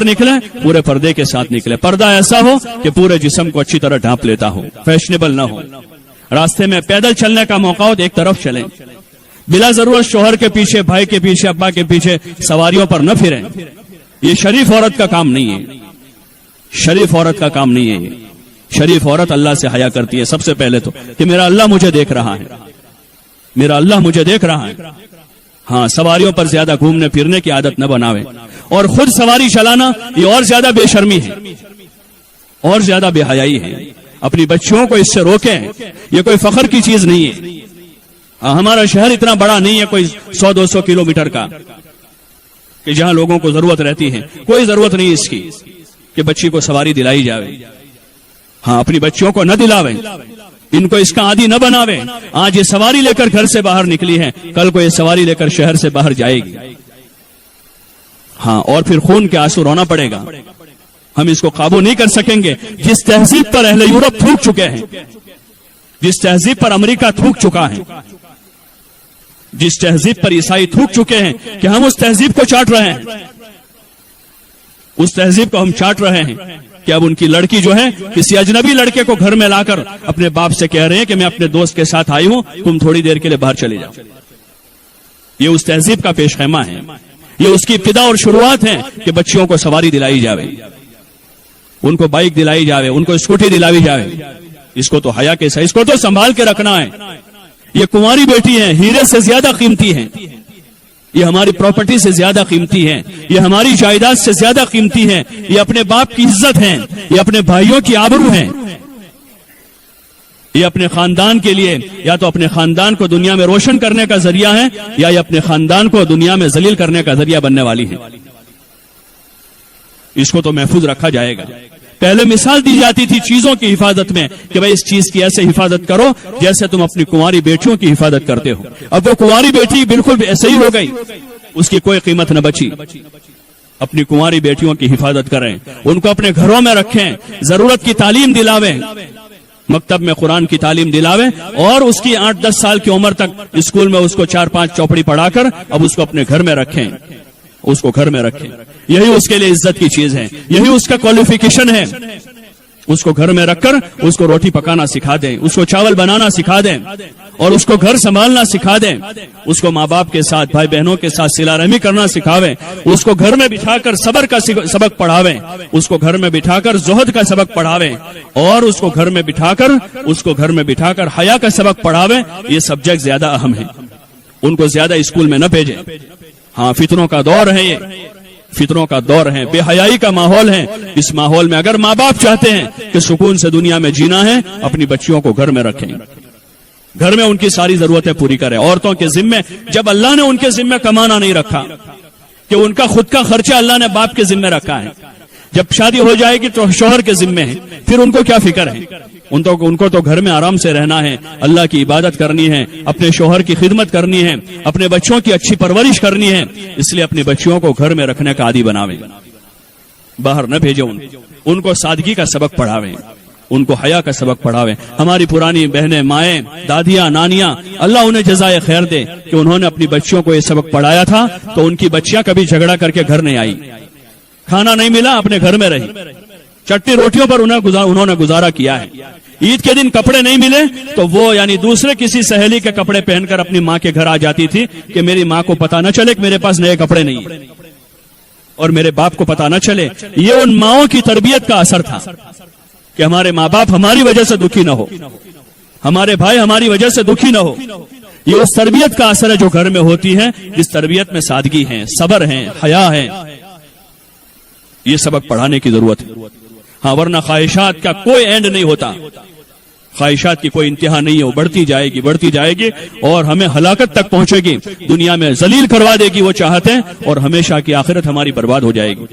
نکلے پورے پردے کے ساتھ نکلے، پردہ ایسا ہو کہ پورے جسم کو اچھی طرح ڈھانپ لیتا ہو، فیشنیبل نہ ہو۔ راستے میں پیدل چلنے کا موقع ہو تو ایک طرف چلیں، بلا ضرورت شوہر کے پیچھے، بھائی کے پیچھے، ابا کے پیچھے سواریوں پر نہ پھریں۔ یہ شریف عورت کا کام نہیں ہے، شریف عورت کا کام نہیں ہے۔ یہ شریف عورت اللہ سے حیا کرتی ہے سب سے پہلے تو، کہ میرا اللہ مجھے دیکھ رہا ہے، میرا اللہ مجھے دیکھ رہا ہے۔ ہاں، سواریوں پر زیادہ گھومنے پھرنے کی عادت نہ بناویں، اور خود سواری چلانا یہ اور زیادہ بے شرمی ہے، اور زیادہ بے حیائی ہے۔ اپنی بچیوں کو اس سے روکیں، یہ کوئی فخر کی چیز نہیں ہے۔ ہمارا شہر اتنا بڑا نہیں ہے کوئی 100-200 کلومیٹر کا کہ جہاں لوگوں کو ضرورت رہتی ہے، کوئی ضرورت نہیں اس کی کہ بچی کو سواری دلائی جاوے۔ ہاں، اپنی بچیوں کو نہ دلاویں، ان کو اس کا عادی نہ بناویں۔ آج یہ سواری لے کر گھر سے باہر نکلی ہے، کل کو یہ سواری لے کر شہر سے باہر جائے گی۔ ہاں، اور پھر خون کے آنسو رونا پڑے گا۔ ہم اس کو قابو نہیں کر سکیں گے۔ جس تہذیب پر اہل یورپ تھوک چکے ہیں، جس تہذیب پر امریکہ تھوک چکا ہے، جس تہذیب پر عیسائی تھوک چکے ہیں، کہ ہم اس تہذیب کو چاٹ رہے ہیں، اس تہذیب کو ہم چاٹ رہے ہیں کہ اب ان کی لڑکی جو ہے کسی اجنبی لڑکے کو گھر میں لا کر اپنے باپ سے کہہ رہے ہیں کہ میں اپنے دوست کے ساتھ آئی ہوں، تم تھوڑی دیر کے لیے باہر چلے جاؤ۔ یہ اس تہذیب کا پیش خیمہ ہے، یہ اس کی ابتدا اور شروعات ہے کہ بچیوں کو سواری دلائی جاوے، ان کو بائک دلائی جاوے، ان کو اسکوٹی دلائی جاوے۔ اس کو تو حیا کے ساتھ، اس کو تو سنبھال کے رکھنا ہے۔ یہ کنواری بیٹی ہے، ہیرے سے زیادہ قیمتی ہے، یہ ہماری پراپرٹی سے زیادہ قیمتی ہے، یہ ہماری جائیداد سے زیادہ قیمتی ہے، یہ اپنے باپ کی عزت ہے، یہ اپنے بھائیوں کی آبرو ہے، یہ اپنے خاندان کے لیے یا تو اپنے خاندان کو دنیا میں روشن کرنے کا ذریعہ ہے، یا یہ اپنے خاندان کو دنیا میں ذلیل کرنے کا ذریعہ بننے والی ہے۔ اس کو تو محفوظ رکھا جائے گا۔ پہلے مثال دی جاتی تھی چیزوں کی حفاظت میں کہ بھائی اس چیز کی ایسے حفاظت کرو جیسے تم اپنی کنواری بیٹیوں کی حفاظت کرتے ہو۔ اب وہ کنواری بیٹی بالکل ایسے ہی ہو گئی، اس کی کوئی قیمت نہ بچی۔ اپنی کنواری بیٹیوں کی حفاظت کریں، ان کو اپنے گھروں میں رکھیں، ضرورت کی تعلیم دلاویں، مکتب میں قرآن کی تعلیم دلاویں، اور اس کی 8-10 سال کی عمر تک اسکول میں اس کو 4-5 چوپڑی پڑھا کر اب اس کو اپنے گھر میں رکھیں، اس کو گھر میں رکھیں۔ یہی اس کے لیے عزت کی چیز ہے، یہی اس کا کوالیفیکیشن ہے۔ اس کو گھر میں رکھ کر اس کو روٹی پکانا سکھا دیں، اس کو چاول بنانا سکھا دیں، اور اس کو گھر سنبھالنا سکھا دیں، اس کو ماں باپ کے ساتھ، بھائی بہنوں کے ساتھ صلہ رحمی کرنا سکھاویں، اس کو گھر میں بٹھا کر صبر کا سبق پڑھاویں، اس کو گھر میں بٹھا کر زہد کا سبق پڑھاویں، اور اس کو گھر میں بٹھا کر حیا کا سبق پڑھاویں۔ یہ سبجیکٹ زیادہ اہم ہے، ان کو زیادہ اسکول میں نہ بھیجیں۔ ہاں، فتنوں کا دور ہے، یہ فتنوں کا دور ہے، بے حیائی کا ماحول ہے۔ اس ماحول میں اگر ماں باپ چاہتے ہیں کہ سکون سے دنیا میں جینا ہے، اپنی بچیوں کو گھر میں رکھیں، گھر میں ان کی ساری ضرورتیں پوری کریں۔ عورتوں کے ذمے، جب اللہ نے ان کے ذمے کمانا نہیں رکھا، کہ ان کا خود کا خرچہ اللہ نے باپ کے ذمے رکھا ہے، جب شادی ہو جائے گی تو شوہر کے ذمے ہے، پھر ان کو کیا فکر ہے؟ ان کو تو گھر میں آرام سے رہنا ہے، اللہ کی عبادت کرنی ہے، اپنے شوہر کی خدمت کرنی ہے، اپنے بچوں کی اچھی پرورش کرنی ہے۔ اس لیے اپنی بچیوں کو گھر میں رکھنے کا عادی بناویں، باہر نہ بھیجیں، ان کو سادگی کا سبق پڑھاویں، ان کو حیا کا سبق پڑھاویں۔ ہماری پرانی بہنیں، مائیں، دادیاں، نانیاں، اللہ انہیں جزائے خیر دے کہ انہوں نے اپنی بچیوں کو یہ سبق پڑھایا تھا، تو ان کی بچیاں کبھی جھگڑا کر کے گھر نہیں آئی، کھانا نہیں ملا اپنے گھر میں رہی، چٹنی روٹیوں پر انہوں نے گزارا کیا ہے۔ عید کے دن کپڑے نہیں ملے تو وہ یعنی دوسرے کسی سہیلی کے کپڑے پہن کر اپنی ماں کے گھر آ جاتی تھی کہ میری ماں کو پتا نہ چلے کہ میرے پاس نئے کپڑے نہیں ہیں، اور میرے باپ کو پتا نہ چلے۔ یہ ان ماؤں کی تربیت کا اثر تھا کہ ہمارے ماں باپ ہماری وجہ سے دکھی نہ ہو، ہمارے بھائی ہماری وجہ سے دکھی نہ ہو۔ یہ اس تربیت کا اثر ہے جو گھر میں ہوتی ہے، جس تربیت میں سادگی ہے، صبر ہے، حیا ہے۔ یہ سبق پڑھانے کی ضرورت ہے۔ ہاں، ورنہ خواہشات کا کوئی اینڈ نہیں ہوتا، خواہشات کی کوئی انتہا نہیں ہے، وہ بڑھتی جائے گی اور ہمیں ہلاکت تک پہنچے گی، دنیا میں ذلیل کروا دے گی وہ چاہتے ہیں، اور ہمیشہ کی آخرت ہماری برباد ہو جائے گی۔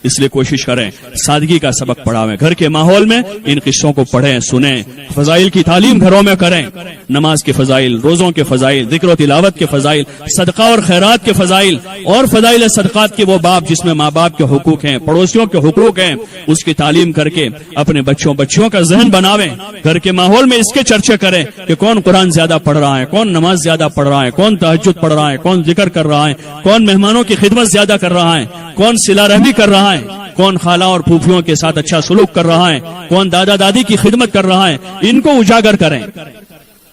اس لیے کوشش کریں سادگی کا سبق پڑھاویں، گھر کے ماحول میں ان قصوں کو پڑھیں، سنیں، فضائل کی تعلیم گھروں میں کریں، نماز کے فضائل، روزوں کے فضائل، ذکر و تلاوت کے فضائل، صدقہ اور خیرات کے فضائل، اور فضائل صدقات کے وہ باب جس میں ماں باپ کے حقوق ہیں، پڑوسیوں کے حقوق ہیں، اس کی تعلیم کر کے اپنے بچیوں کا ذہن بناویں۔ گھر کے ماحول میں اس کے چرچے کریں کہ کون قرآن زیادہ پڑھ رہا ہے، کون نماز زیادہ پڑھ رہا ہے، کون تہجد پڑھ رہا ہے، کون ذکر کر رہا ہے، کون مہمانوں کی خدمت زیادہ کر رہا ہے، کون صلہ رحمی کر رہا ہے۔ کون خالہ اور پھوپھیوں کے ساتھ اچھا سلوک کر رہا ہے، کون دادا دادی کی خدمت کر رہا ہے، ان کو اجاگر کریں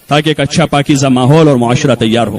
تاکہ ایک اچھا پاکیزہ ماحول اور معاشرہ تیار ہو۔